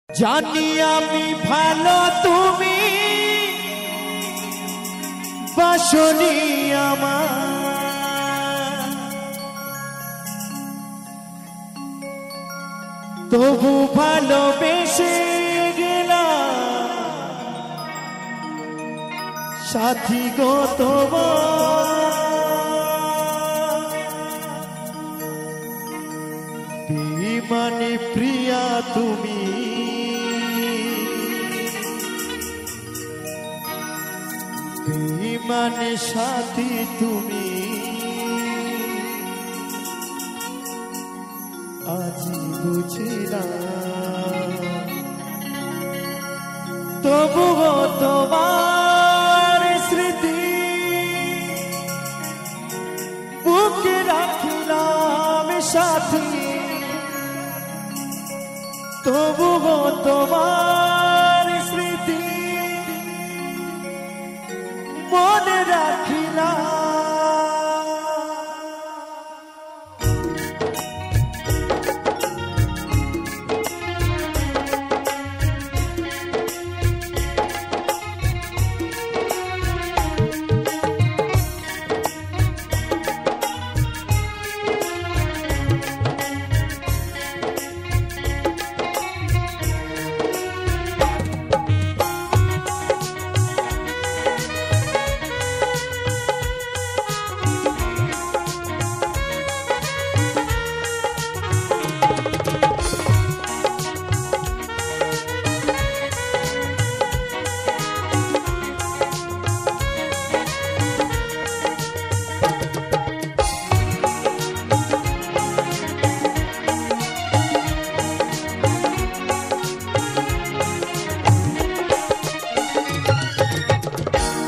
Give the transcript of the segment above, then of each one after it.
জানি আমি ভালো তুমি বাসনি আমার, তবু ভালোবেসে গেলাম সাথী গো তোমার। বেঈমানে প্রিয়া তুমি, বেঈমানে সাথী তুমি, আজি বুঝিলাম তবুও তোমার স্মৃতি বুকে রাখিলাম সাথী, তবুও তোমার স্মৃতি মনে রাখিলাম।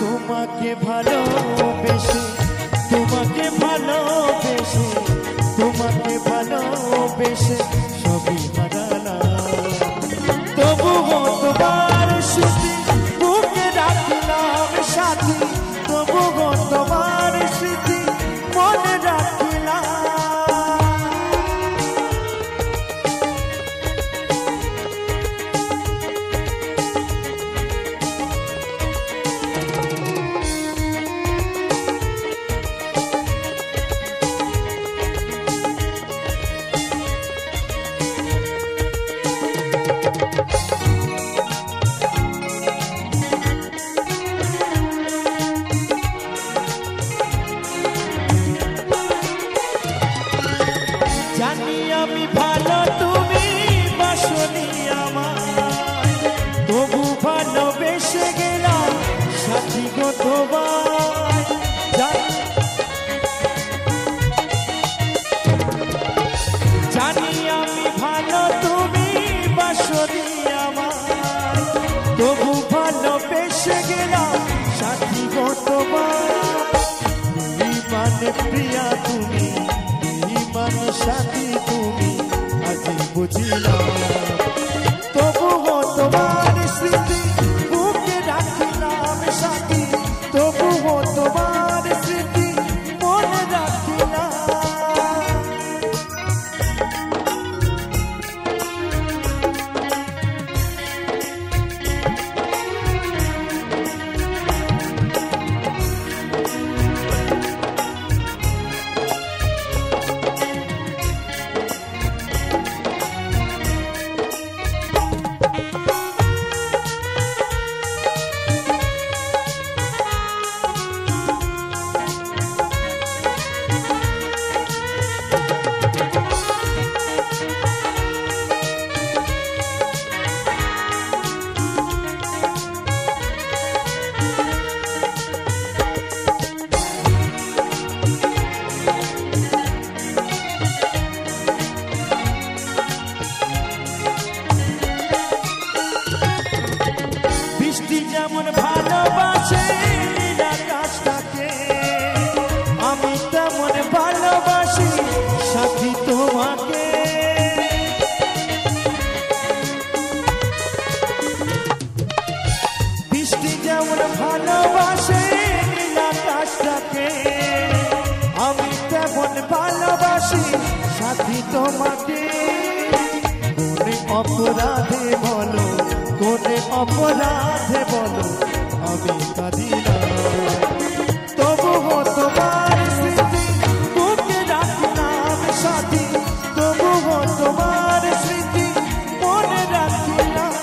তোমাকে ভালোবেসে, তোমাকে ভালোবেসে, তোমাকে ভালোবেসে সবই হারালাম, তবুও তোমার স্মৃতি বুকে রাখলাম সাথী, তবুও তোমার স্মৃতি মনে রাখলাম। জানি আমি ভালো তুমি বাসনি আমার, তবু ভালোবেসে গেলাম সাথী গো তোমার। জানি আমি ভালো তুমি বাসনি আমার, তবু ভালোবেসে গেলাম সাথী গো তোমার। বেঈমানে প্রিয়া তুমি, বেঈমানে সাথী তুমি, আজি বুঝিলাম তবুও তোমার স্মৃতি বুকে রাখিলাম সাথী, তবুও তোমার স্মৃতি মনে রাখিলাম। যেমন ভালোবাসে নীল আকাশটাকে, আমি তেমন ভালোবাসি সাথী তোমাকে। বৃষ্টি যেমন ভালোবাসে নীল আকাশটাকে, আমি তেমন ভালোবাসি সাথী তোমাকে। মনে অপরাধে বলো, কোনে অপরাধে বলো আমি কাঁদি না। তবুও তোমার স্মৃতি বুকে রাখলাম সাথী, তবুও তোমার স্মৃতি মনে রাখিলাম।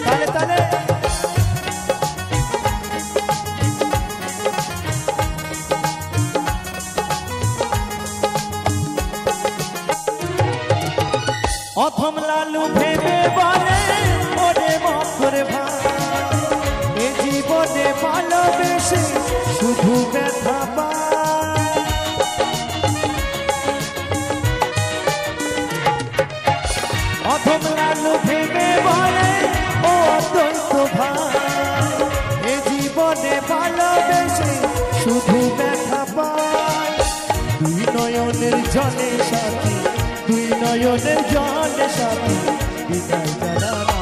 তালে তালে অথম লালু ভেবে বলে ওরে মকর ভাই, এ জীবনে ভালোবেসে শুধু ব্যথা পায়। অথম লালু ভেবে বলে ও অদ্বৈত ভাই, এ জীবনে ভালোবেসে শুধু ব্যথা পায়। দুই নয়নের জলে সাথী, দুই নয়নের জলে সাথী বিদায় জানানা।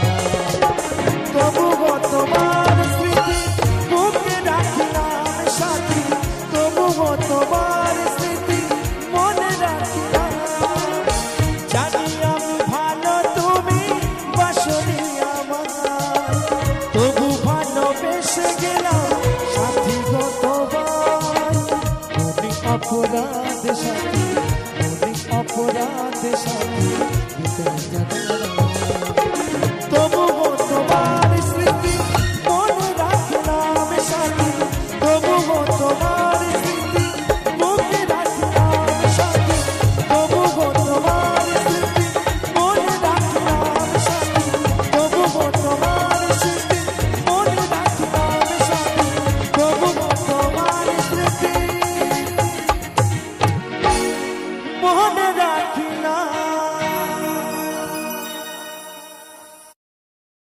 তবুও তোমার স্মৃতি বুকে রাখিলাম সাথী, তবুও তোমার স্মৃতি মনে রাখিলাম। জানি আমি ভালো তুমি বাসনি আমার, তবু ভালোবেসে গেলাম সাথী গো তোমার। তুমি অপরাধ সাথী, তুমি অপরাধ সাথী বিদায় জানানা।